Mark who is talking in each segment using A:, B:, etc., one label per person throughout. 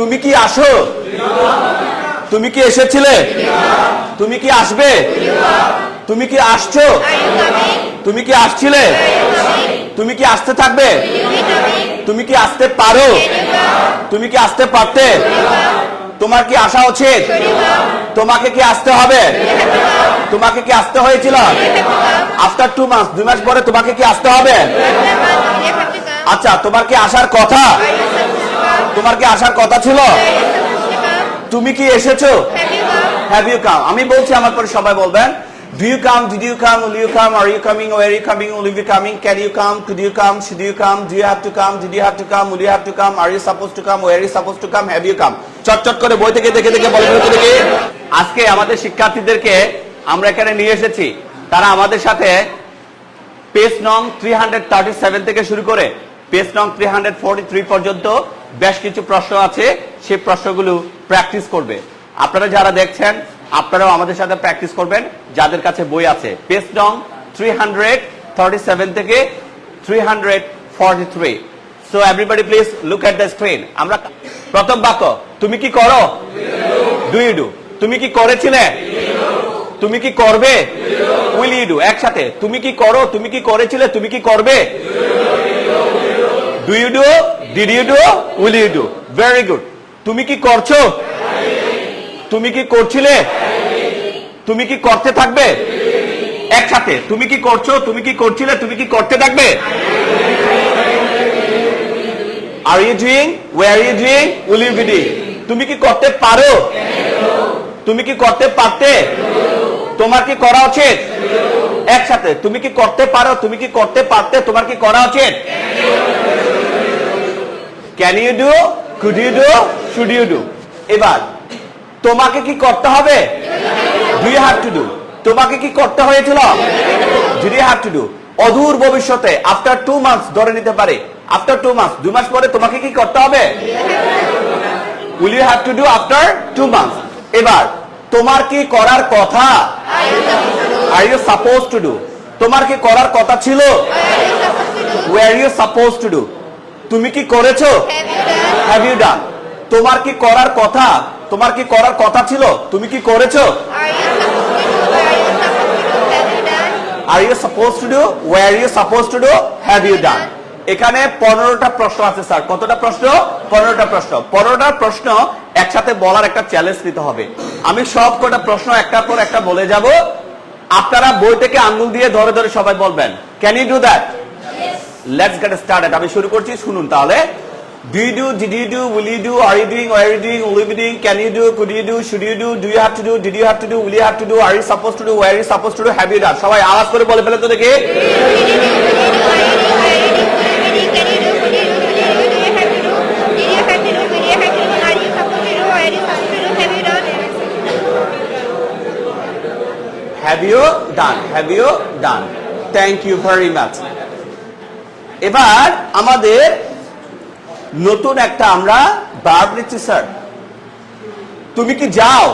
A: তুমি কি আসো? তুমি কি এসেছিলে? তুমি কি আসবে? তুমি কি আসছো? তুমি কি আসছিলে? তুমি কি আসতে থাকবে? তুমি কি আসতে পারো? তুমি কি আসতে পারতে? তোমার কি আসা উচিত? তোমাকে কি আসতে হবে? তোমাকে কি আসতে হয়েছিল? আফটার 2 মাস, 2 মাস পরে তোমাকে কি আসতে হবে? আচ্ছা, তোমার কি আসার কথা? তোমার কি আসার কথা ছিল? তুমি কি এসেছো? Have you come? আমি বলছি, আমার পরে সবাই বলবেন। Do you come? Did you come? Will you come? Are you coming? Where are you coming? Will you be coming? Can you come? Could you come? Should you come? Do you have to come? Did you have to come? Will you have to come? Are you supposed to come? Where are you supposed to come? Have you come? চটচট করে বই থেকে দেখে দেখে বলে দেখি। আজকে আমাদের শিক্ষার্থীদেরকে আমরা এখানে নিয়ে এসেছি। তারা আমাদের সাথে পেজ নং 337 থেকে শুরু করে পেজ নং 343 পর্যন্ত বেশ কিছু প্রশ্ন আছে, সেই প্রশ্নগুলো প্র্যাকটিস করবে। আপনারা যারা দেখছেন, আপনারাও আমাদের সাথে প্র্যাকটিস করবেন যাদের কাছে বই আছে। পেজ নং 337 থেকে 343। So everybody please look at the screen. আমরা প্রথম বাক্য, তুমি কি করো? Do you do. তুমি কি করেছিলে? তুমি কি করবে? Will you do. একসাথে, তুমি কি করো? তুমি কি করেছিলে? তুমি কি করবে? Do you do? Did you do? Will you do. Very good. তুমি কি করছো? তুমি কি করছিলে? তুমি কি করতে থাকবে? একসাথে, তুমি কি করছো? তুমি কি করছিলে? তুমি কি করতে থাকবে? Are you doing? Were you doing? Will you be doing. তুমি কি করতে পারো? তুমি কি করতে পারতে? তোমার কি করা উচিত? একসাথে, তুমি কি করতে পারো? তুমি কি করতে পারতে? তোমার কি করা উচিত? Can you do? Could you do? Should you do. এবার তোমাকে কি করতে হবে? Do you have to do. তোমাকে কি করতে হয়েছিল? Did you have to do. অদূর ভবিষ্যতে, আফটার 2 মান্থস ধরে নিতে পারে। আফটার 2 মান্থস, 2 মাস পরে তোমাকে কি করতে হবে? Will you have to do after 2 months. এবার তোমার কি করার কথা? Are you suppose to do. তোমার কি করার কথা ছিল? Were you suppose to do. তুমি কি করেছো? Have you done. তোমার কি করার কথা? তোমার কি করার কথা ছিল? তুমি কি করেছো? Are you suppose to do? Were you suppose to do? Have you done. এখানে 15টা প্রশ্ন আছে স্যার। কতটা প্রশ্ন? 15টা প্রশ্ন। 15টা প্রশ্ন একসাথে বলার একটা চ্যালেঞ্জ নিতে হবে। আমি সব কটা প্রশ্ন একটার পর একটা বলে যাব। আপনারা বই থেকে আঙ্গুল দিয়ে ধরে ধরে সবাই বলবেন। Can you do that? Let's get started. আমি শুরু করছি, শুনুন তাহলে। Do you do? Did you do? Will you do? Are you doing? Where are you doing? Will you be doing? Can you do? Could you do? Should you do? Do you have to do? Did you have to do? Will you have to do? Are you supposed to do? Where are you supposed to do? Have you done? সবাই আওয়াজ করে বলে ফেলে তো দেখি। Have you done? Have you done? Thank you very much. এবার আমাদের নতুন একটা আমরা ভার্ব নিচ্ছি স্যার। তুমি কি যাও?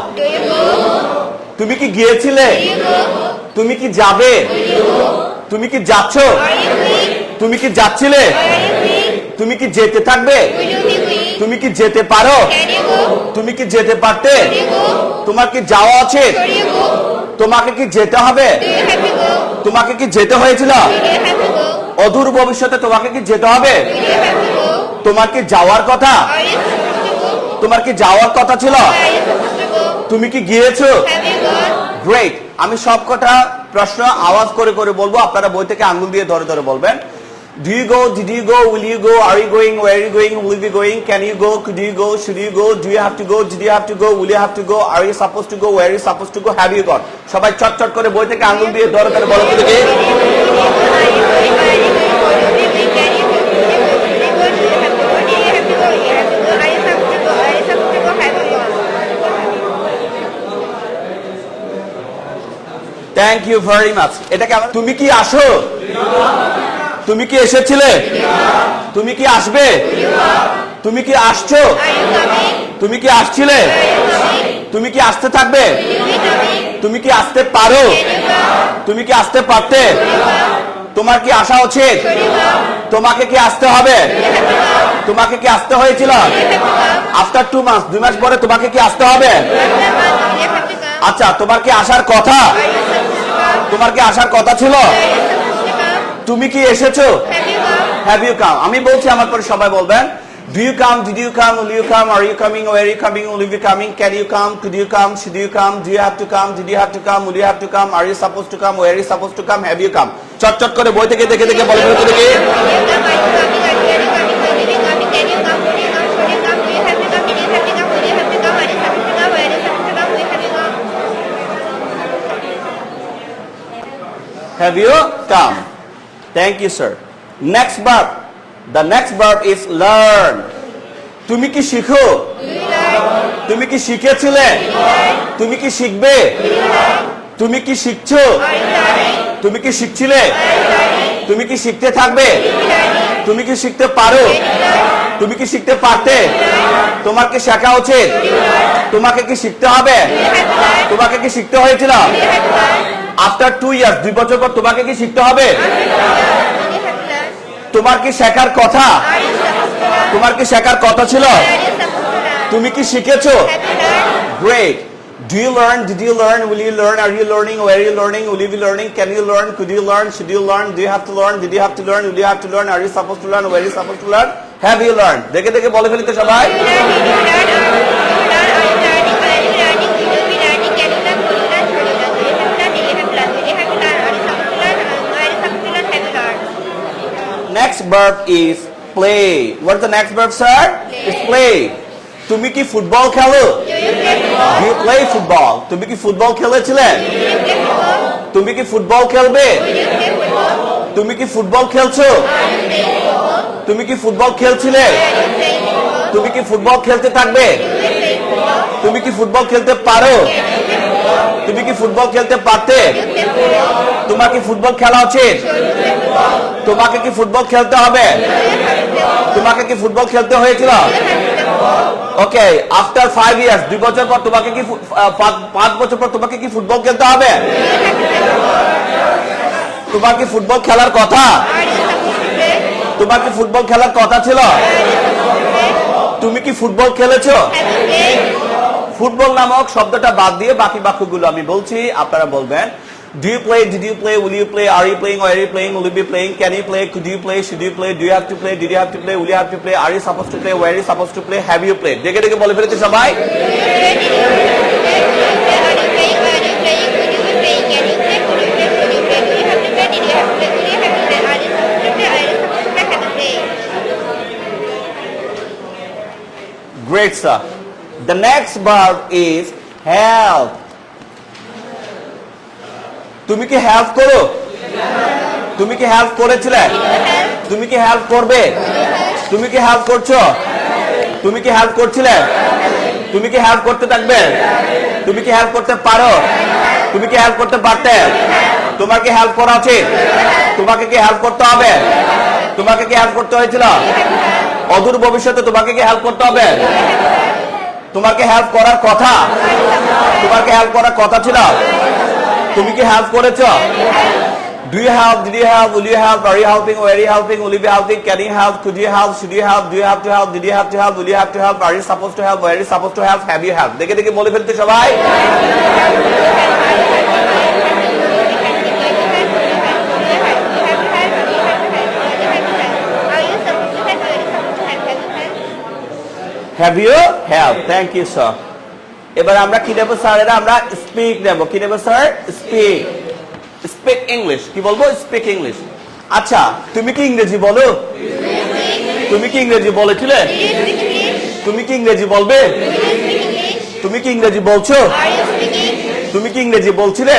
A: তুমি কি গিয়েছিলে? তুমি কি যাবে? তুমি কি যাচ্ছ? তুমি কি যাচ্ছিলে? তুমি কি যেতে থাকবে? তুমি কি যেতে পারো? তুমি কি যেতে পারতে? তোমার কি যাওয়া উচিত? তোমাকে কি যেতে হবে? তোমাকে কি যেতে হয়েছিল? অদূর ভবিষ্যতে তোমাকে কি যেতে হবে? তোমার কি যাওয়ার কথা? তোমার কি যাওয়ার কথা ছিল? তুমি কি গিয়েছো? গ্রেট। আমি সবকটা প্রশ্ন আওয়াজ করে করে বলবো, আপনারা বই থেকে আঙ্গুল দিয়ে ধরে ধরে বলবেন। Do you go? Did you go? Will you go? Are you going? Where are you going? Will you be going? Can you go? Could you go? Should you go? Do you have to go? Did you have to go? Will you have to go? Are you supposed to go? Where are you supposed to go? Have you gone? সবাই চটচট করে বই থেকে আঙ্গুল দিয়ে ধরে ধরে বলো তো দেখি। Thank you very much. এটাকে আমরা, তুমি কি আসো? তুমি কি এসেছিলে? তুমি কি আসবে? তুমি কি আসছো? তুমি কি আসছিলে? তুমি কি আসতে থাকবে? তুমি কি আসতে পারো? তুমি কি আসতে পারতে? তোমার কি আসা উচিত? তোমাকে কি আসতে হবে? তোমাকে কি আসতে হয়েছিল? আফটার 2 মাস 2 মাস পরে তোমাকে কি আসতে হবে? আচ্ছা, তোমার কি আসার কথা? তোমার কি আসার কথা ছিল? তুমি কি এসেছো? Have you come? আমি বলছি, আমার পরে সবাই বলবেন। Do you come? Did you come? Will you come? Are you coming? Where are you coming? Will you be coming? Can you come? Could you come? Should you come? Do you have to come? Did you have to come? Will you have to come? Are you supposed to come? Where are you supposed to come? Have you come? চট চট করে বই থেকে দেখে দেখে বলে ফেলতে দেখি। Have you come? Thank you, sir. Next verb. The next verb is learn. তুমি কি শিখো? তুমি কি শিখেছিলে? তুমি কি শিখবে? তুমি কি শিখছো? তুমি কি শিখছিলে? তুমি কি শিখতে থাকবে? তুমি কি শিখতে পারো? তুমি কি শিখতে পারতে? তোমার কি শেখা উচিত? তোমাকে কি শিখতে হবে? তোমাকে কি শিখতে হয়েছিল? আফটার 2 ইয়ার্স 2 বছর পর তোমাকে কি শিখতে হবে? তোমার কি শেখার কথা? তোমার কি শেখার কথা ছিল? তুমি কি শিখেছো? Great. Do you learn? Did you learn? Will you learn? Are you learning? Where are you learning? Will you be learning? Can you learn? Could you learn? Should you learn? Do you have to learn? Did you have to learn? Will you have to learn? Are you supposed to learn? Where are you supposed to learn? Have you learned? দেখে দেখে বলে ফেলিতে সবাই। Next verb is play. What's the next verb, sir? It's play. তুমি কি football খেলো? Do you play football? তুমি কি football খেলেছিলে? তুমি কি ফুটবল খেলবে? তুমি কি ফুটবল খেলছো? তুমি কি ফুটবল খেলছিলে? তুমি কি ফুটবল খেলতে থাকবে? তুমি কি ফুটবল খেলতে পারো? তুমি কি ফুটবল খেলতে পারতে? তোমার কি ফুটবল খেলা উচিত? তোমাকে কি ফুটবল খেলতে হবে? তোমাকে কি ফুটবল খেলতে হয়েছিল? ওকে, আফটার 5 ইয়ার্স 2 বছর পর তোমাকে কি 5 বছর পর তোমাকে কি ফুটবল খেলতে হবে? তোমার কি ফুটবল খেলার কথা? তোমার কি ফুটবল খেলার কথা ছিল? তুমি কি ফুটবল খেলেছো? ফুটবল নামক শব্দটা বাদ দিয়ে বাকি বাক্যগুলো আমি বলছি, আপনারা বলবেন। Do you play? Did you play? Will you play? Are you playing? Where are you playing? Will you be playing? Can you play? Could you play? Should you play? Do you have to play? Did you have to play? Will you have to play? Are you supposed to play? Where are you supposed to play? Have you played? দেখে দেখে বলে ফেলেছে সবাই। Great, sir. The next verb is help. তুমি কি help করো? তুমি কি হেল্প করেছিলে? তুমি কি হেল্প করবে? তুমি কি হেল্প করছো? তুমি কি হেল্প করছিলে? তুমি কি হেল্প করতে থাকবে? তুমি কি হেল্প করতে পারো? তুমি কি হেল্প করতে পারতে? তোমার কি হেল্প করা উচিত? তোমাকে কি হেল্প করতে হবে? তোমাকে কি হেল্প করতে হয়েছিল? অদূর ভবিষ্যতে তোমাকে কি হেল্প করতে হবে? তোমাকে হেল্প করার কথা? তোমাকে হেল্প করার কথা ছিল? তুমি কি হেল্প করেছো? Do you help? Did you help? Will you help? Are you helping? Where are you helping? Will you be helping? Can you help? Could you help? Should you help? Do you have to help? Did you have to help? Will you have to help? Are you supposed to help? Where are you supposed to help? Have you helped? দেখে দেখে বলে ফেলতে সবাই। Have you helped? Thank you, sir. এবার আমরা কি নেব sir? আমরা স্পিক নেব। কি নেব স্যার? স্পিক। Speak English. কি বলবো? Speak English. আচ্ছা, তুমি কি ইংরেজি বলো? তুমি কি ইংরেজি বলেছিলে? তুমি কি ইংরেজি বলবে? তুমি কি ইংরেজি বলছো? তুমি কি ইংরেজি বলছিলে?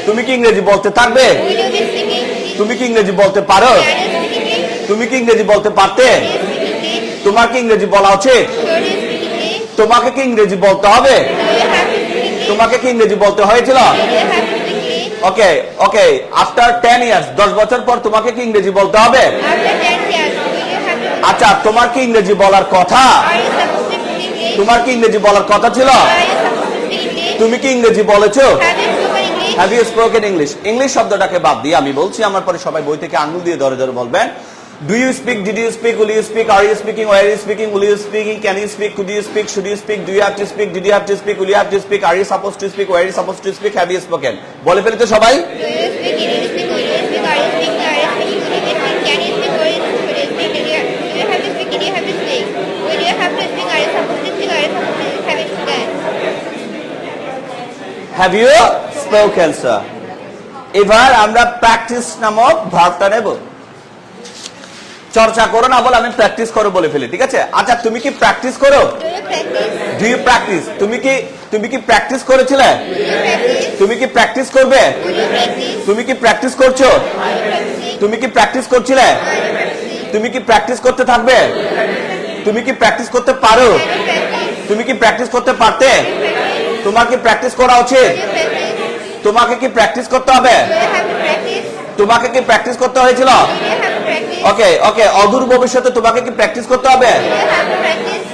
A: তুমি কি ইংরেজি বলতে থাকবে? তুমি কি ইংরেজি বলতে পারো? তুমি কি ইংরেজি বলতে পারতে? তোমার কি ইংরেজি বলা উচিত? তোমাকে কি ইংরেজি বলতে হবে? তোমাকে কি ইংরেজি বলতে হয়েছিল? ওকে ওকে, আফটার 10 ইয়ার্স 10 বছর পর তোমাকে কি ইংরেজি বলতে হবে? আচ্ছা, তোমার কি ইংরেজি বলার কথা? তোমার কি ইংরেজি বলার কথা ছিল? তুমি কি ইংরেজি বলেছো? Have you spoken English? English শব্দটাকে বাদ দিয়ে আমি বলছি, আমার পরে সবাই বই থেকে আঙ্গুল দিয়ে ধরে ধরে বলবেন। Do you speak? Did you speak? Will you speak? Are you speaking? Where are you speaking? Will you speaking? Can you speak? Could you speak? Should you speak? Do you have to speak? Did you have to speak? Will you have to speak? Are you supposed to speak? Where are you supposed to speak? Have you spoken? বলে ফেলি তো সবাই?
B: Do you speak? Did you speak? Will you speak? Are you speaking? Are you speaking? Will you speak? Can you speak? Will you speak? Do you have to speak? Did you have to speak? Will you have to speak? Are you supposed to speak? Are you supposed to have you spoken?
A: Have you spoken, sir? এবার আমরা practice নামক ভার্বটা নেব। চর্চা করো না বলে আমি practice করো বলে ফেলি, ঠিক আছে? আচ্ছা, তুমি কি প্র্যাকটিস করো?
B: Do you practice?
A: Do you practice? তুমি কি প্র্যাকটিস করেছিলে?
B: Do you practice?
A: তুমি কি প্র্যাকটিস করবে?
B: Will you practice?
A: তুমি কি প্র্যাকটিস করছো?
B: Are you practicing?
A: তুমি কি প্র্যাকটিস করছিলে?
B: Are you practicing?
A: তুমি কি প্র্যাকটিস করতে থাকবে? তুমি কি প্র্যাকটিস করতে পারো?
B: Can you practice?
A: তুমি কি প্র্যাকটিস করতে পারতে?
B: Practice?
A: তোমার কি প্র্যাকটিস করা উচিত?
B: Do you practice?
A: তোমাকে কি প্র্যাকটিস করতে হবে?
B: Do you have to practice?
A: তোমাকে কি প্র্যাকটিস করতে হয়েছিল?
B: Do you have to practice?
A: ওকে ওকে, অদূর ভবিষ্যতে তোমাকে কি প্র্যাকটিস করতে হবে?
B: Do you have to practice?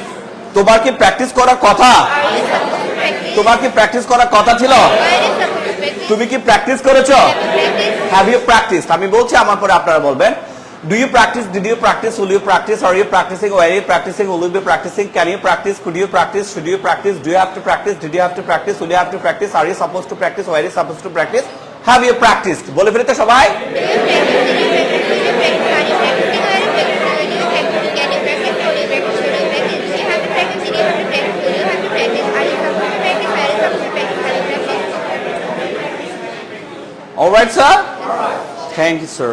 A: তোমার কি প্র্যাকটিস করার কথা?
B: Are you supposed to practice?
A: তোমার কি প্র্যাকটিস করার কথা ছিল?
B: Why are you supposed to practice?
A: তুমি কি প্র্যাকটিস করেছো?
B: Practice?
A: Have you practice? আমি বলছি, আমার পরে আপনারা বলবেন। Do you practice? Did you practice? Will you practice? Are you practicing? Were you practicing? Will you be practicing? Can you practice? Could you practice? Should you practice? Do you have to practice? Did you have to practice? Will you have to practice? Are you suppose to practice? Were you suppose to practice? Have you practised? বলে ফেলি তো সবাই। All right, sir? Thank you, sir.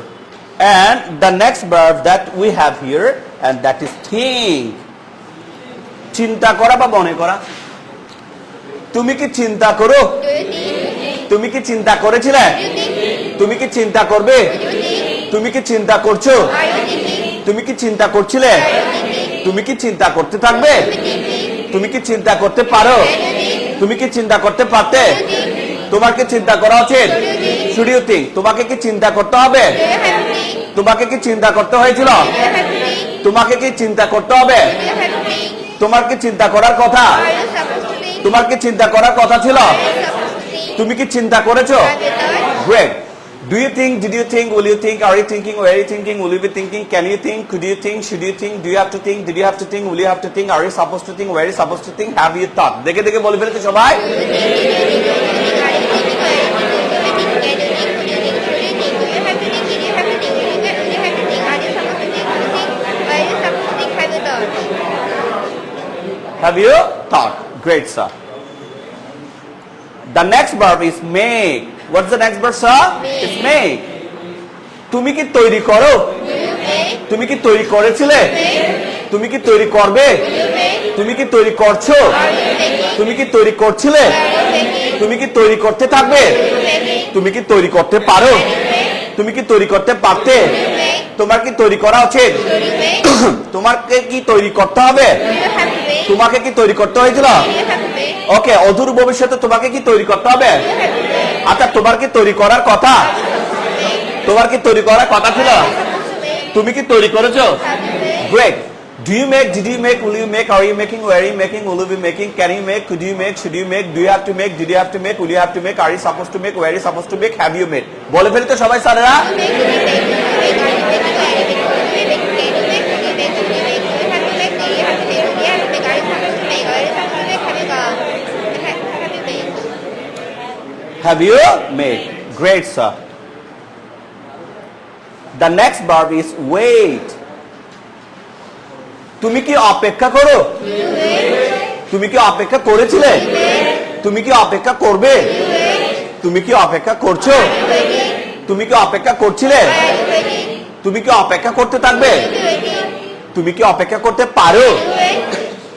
A: And the next verb that we have here, and that is think. চিন্তা করা বা মনে করা। তুমি কি চিন্তা করো? তুমি কি চিন্তা করেছিলে? তুমি কি চিন্তা করবে? তুমি কি চিন্তা করছো? তুমি কি চিন্তা করছিলে? তুমি কি চিন্তা করতে থাকবে? তুমি কি চিন্তা করতে পারো? তুমি কি চিন্তা করতে পারতে? তোমার কি চিন্তা করা উচিত? Should you think? তোমাকে কি চিন্তা করতে হবে? তোমাকে কি চিন্তা করতে হয়েছিল? তোমাকে কি চিন্তা করতে হবে? তোমার কি চিন্তা করার কথা? তোমার কি চিন্তা করার কথা ছিল? তুমি কি চিন্তা করেছো? Great. Do you think? Did you think? Will you think? Are you thinking? Where are you thinking? Will you be thinking? Can you think? Could you think? Should you think? Do you have to think? Did you have to think? Will you have to think? Are you supposed to think? Where are you supposed to think? Have you thought? দেখে দেখে বলে ফেলেছে সবাই। Have you thought? Great, sir. The next verb is make. What's the next verb, sir? It's make. তুমি কি তৈরি করো? তুমি কি তৈরি করেছিলে? তুমি কি তৈরি করবে? তুমি কি তৈরি করছো? তুমি কি তৈরি করছিলে? তুমি কি তৈরি করতে থাকবে? তুমি কি তৈরি করতে পারো? তুমি কি তৈরি করতে পারতে? তোমার কি তৈরি করা উচিত? তোমাকে কি তৈরি করতে হবে? তোমাকে কি তৈরি করতে হয়েছিল? ওকে, অদূর ভবিষ্যতে তোমাকে কি তৈরি করতে হবে? আচ্ছা, তোমার কি তৈরি করার কথা? তোমার কি তৈরি করার কথা ছিল? তুমি কি তৈরি করেছো? Great. Do you make? Did you make? Will you make? Are you making? Where are you making? Will you be making? Can you make? Could you make? Should you make? Do you have to make? Did you have to make? Will you have to make? Are you supposed to make? Where are you supposed to make? Have you made? বলে ফেলি তো সবাই স্যারেরা। Have you made? Great, sir. The next verb is wait. তুমি কি অপেক্ষা করো? তুমি কি অপেক্ষা করেছিলে? তুমি কি অপেক্ষা করবে? তুমি কি অপেক্ষা করছো? তুমি কি অপেক্ষা করছিলে? তুমি কি অপেক্ষা করতে থাকবে? তুমি কি অপেক্ষা করতে পারো?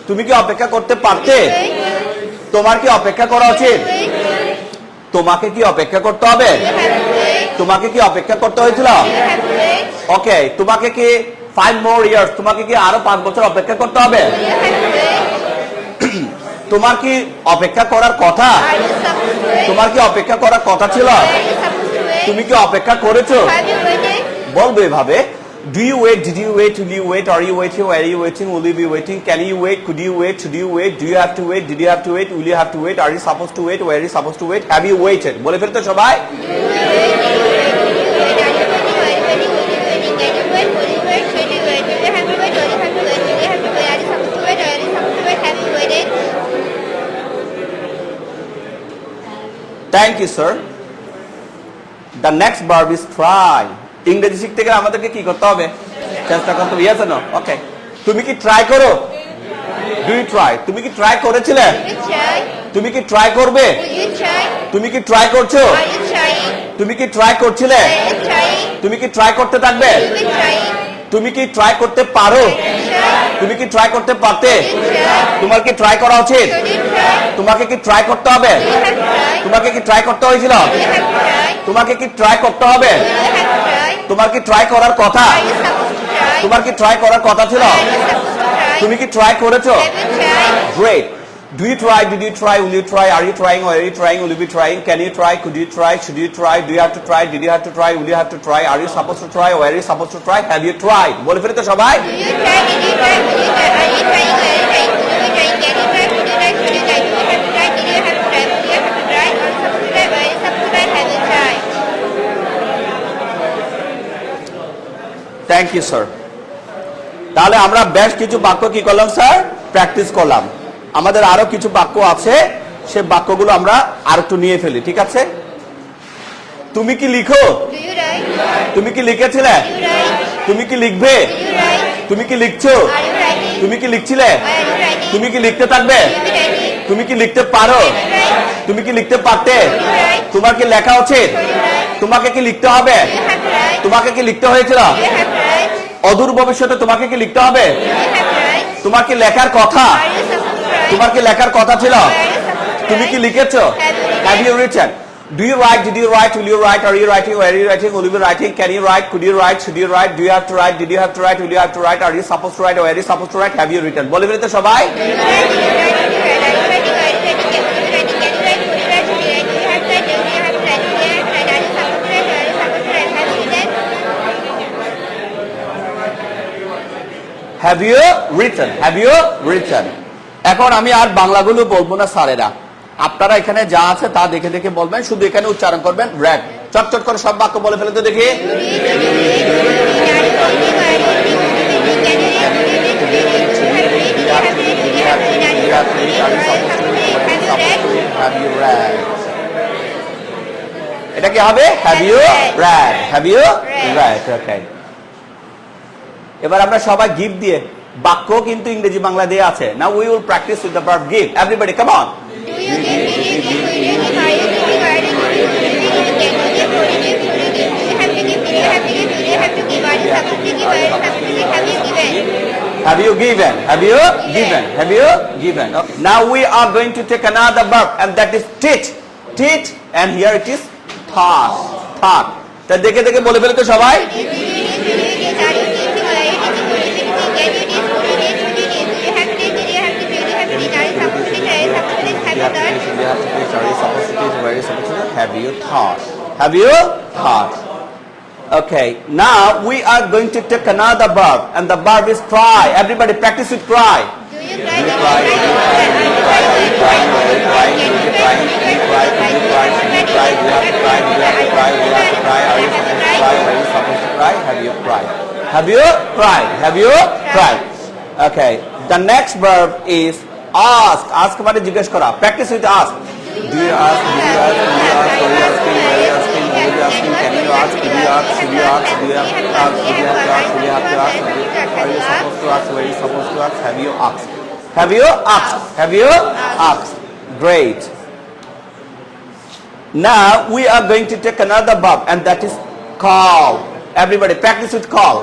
A: তুমি কি অপেক্ষা করতে পারতে? তোমার কি অপেক্ষা করা উচিত? তোমাকে কি অপেক্ষা করতে হবে? তোমাকে কি অপেক্ষা করতে হয়েছিল? ওকে, তোমাকে কি 5 more years, তোমাকে কি আরো 5 বছর অপেক্ষা করতে হবে? তোমার কি অপেক্ষা করার কথা? তোমার কি অপেক্ষা করার কথা ছিল? তুমি কি অপেক্ষা করেছো? বলবে এভাবে। Do you wait? Did you wait? Will you wait? Are you waiting? Where are you waiting? Will you be waiting? Can you wait? Could you wait? Should you wait? Do you have to wait? Did you have to wait? Will you have to wait? Are you supposed to wait? Where are you supposed to wait? Have you waited? বলে ফেলতে সবাই। Thank you, sir. The next verb is try. ইংরেজি শিখতে গেলে আমাদেরকে কি করতে হবে? চেষ্টা করতে হবে। Yes or no? Okay. তুমি কি ট্রাই করো? Do you try? তুমি কি ট্রাই করেছিলে?
B: You try.
A: তুমি কি ট্রাই করবে?
B: Will you try?
A: তুমি কি ট্রাই করছো?
B: Are you trying?
A: তুমি কি ট্রাই করছিলে?
B: Are you trying?
A: তুমি কি ট্রাই করতে থাকবে?
B: You will trying.
A: তুমি কি ট্রাই করতে পারো?
B: Try.
A: তুমি কি ট্রাই করতে পারতে?
B: You try.
A: তোমার কি ট্রাই করা উচিত?
B: Should you try?
A: তোমাকে কি ট্রাই করতে হবে?
B: You have tried.
A: তোমাকে কি ট্রাই করতে হয়েছিল?
B: You have tried.
A: তোমাকে কি ট্রাই করতে হবে?
B: You have tried.
A: তোমার কি ট্রাই করার কথা?
B: Are you supposed to try?
A: তোমার কি ট্রাই করার কথা ছিল?
B: Are you supposed to try?
A: তুমি কি ট্রাই করেছো?
B: Have you tried?
A: Great. Do you try? Did you try? Will you try? Are you trying? Or are you trying? Will you be trying? Can you try? Could you try? Should you try? Do you have to try? Did you have to try? Will you have to try? Are you supposed to try? Or are you supposed to try? Have you tried? বলে ফেলি তো সবাই?
B: Do you try? Did you try? Will you try? Are you trying? Are you trying? Will you be trying? Can you try? Would you try? Should you try? Do you have to try? Did you have to try? Will you have to try? Are you supposed to try? Are you supposed to try? Have you tried?
A: Thank you, sir. তাহলে আমরা বেশ কিছু বাক্য কি করলাম sir? Practice করলাম। আমাদের আরো কিছু বাক্য আছে, সে বাক্যগুলো আমরা আর একটু নিয়ে ফেলি, ঠিক আছে? তুমি কি লিখো?
B: Do you write?
A: তুমি কি লিখেছিলে?
B: Do you write?
A: তুমি কি লিখবে?
B: Do you write?
A: তুমি কি লিখছো?
B: Are you writing?
A: তুমি কি লিখছিলে?
B: Are you writing?
A: তুমি কি লিখতে থাকবে?
B: Will you be writing?
A: তুমি কি লিখতে পারো?
B: Can you write?
A: তুমি কি লিখতে পারতে?
B: Do you write?
A: তোমার কি লেখা উচিত?
B: Do you write?
A: তোমাকে কি লিখতে হবে?
B: Do you have to write?
A: তোমাকে কি লিখতে হয়েছিল?
B: Do you have to write?
A: অদূর ভবিষ্যতে তোমাকে কি লিখতে হবে?
B: Do you have to write?
A: তোমার কি লেখার কথা?
B: Are you supposed to write?
A: তোমার কি লেখার কথা ছিল?
B: Are you supposed to
A: তুমি কি
B: write?
A: লিখেছো? Have you written? Do you write? Did you write? Will you write? Are you writing? Where are you writing? Will you be writing? Can you write? Could you write? Should you write? Do you have to write? Did you have to write? Will you have to write? Are you supposed to write? Or are you supposed to write? Have you written? বলে ফেলি তো সবাই?
B: Do you write? Do you write? Do you write? Are you writing? Are you writing? Can you writing? Can you write? Would you write? Should you write? Do you have to write? Do you have to write? Do you have to write? Are you supposed to write? Are you supposed to write? Have you written?
A: Have you written? Have you written? এখন আমি আর বাংলাগুলো বলবো না স্যারেরা, আপনারা এখানে যা আছে তা দেখে দেখে বলবেন, শুধু এখানে উচ্চারণ করবেন। রেড চটচট করে সব বাক্য বলে ফেলে তো দেখি। Have you read? এটা কি হবে? Have you read? Have you read? Okay. এবার আমরা সবাই গিভ দিয়ে, বাক্য কিন্তু ইংরেজি বাংলা দিয়ে আছে। Now we will practice with the verb give. Everybody come on. Have you given? Have you given? Have you given? Okay. Now we are going to take another verb and that is teach. Teach and here it is taught. Taught. তা দেখে দেখে বলে ফেলে তো সবাই। Have you taught? Have you taught? Okay, now we are going to take another verb and the verb is try. Everybody practice with try. Have you tried? Have you tried? Have you tried? Okay, the next verb is ask. Ask মানে জিজ্ঞেস করা. Practice with ask. Do you ask? Do you ask? Do you ask? Are you asking? Where are you asking? Who are you asking? Can you ask? Do you ask? Should you ask? Do you have to ask? Do you have to ask? Will you have to ask? Are you supposed to ask? Where are you supposed to ask? Have you asked? Have you asked? Have you asked? Great. Now we are going to take another verb and that is call. Everybody practice with call.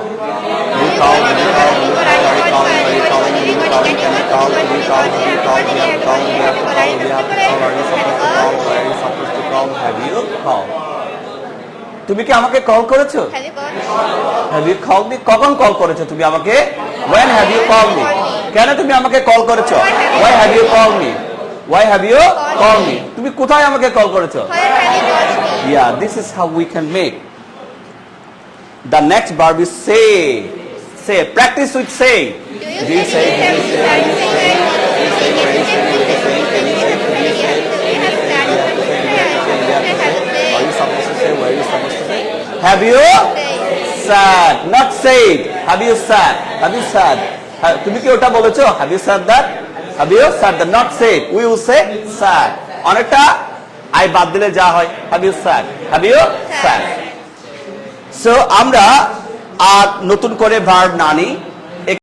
A: You call, you call, you call, are you calling, are you calling, are you calling, can you call, can you call, can you call, you have to call, you have to call, you have to call, are you supposed to call, where are you supposed to call, have you called? তুমি কি আমাকে call করেছো? Have you called me? কখন call করেছো তুমি আমাকে? When have you called me? কেন তুমি আমাকে কল করেছো? Why have you called me? Why have you called me? তুমি কোথায় আমাকে কল করেছো? Yeah, this is how we can make. The next verb is say. Say. Practice with say. Do you say? Do you say? Are you saying? Do you say? Where are you saying? Will you say? Can you say? Could you say? Are you supposed to say? Where are you supposed to say? Have you said? Not said. Have you said? Have you said? তুমি কি ওটা বলেছো? Have you said that? Have you said that? Not said. We will say said. অনেকটা I বাদ দিলে যা হয়, have you sad, have you sad. So আমরা আর নতুন করে ভার্ব না নিই,